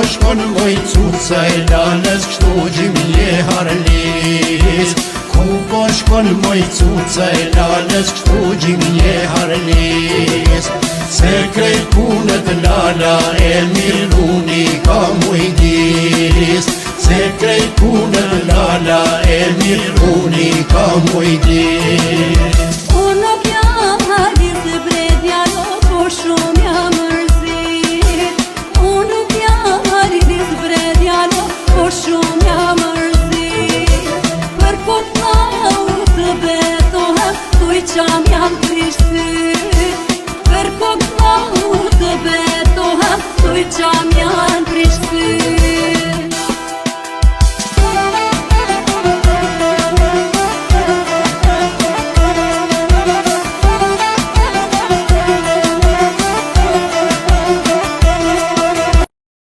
shkon moj cuca e lalës, kështu gjimje harlis. Ku po shkon moj cuca e lalës, kështu gjimje harlis. Se krejt punët lala e miruni ka mujdis. Se krejt punët lala e miruni ka mujdis. Unë nuk jam halis e bredja, po shumë jam mërzit. Unë nuk jam halis bredja, po shumë jam mërzit. Për po t'lau të betohem, tuj qam jam prishtyt. Për po t'lau të betohem, tuj qam jam prishtyt.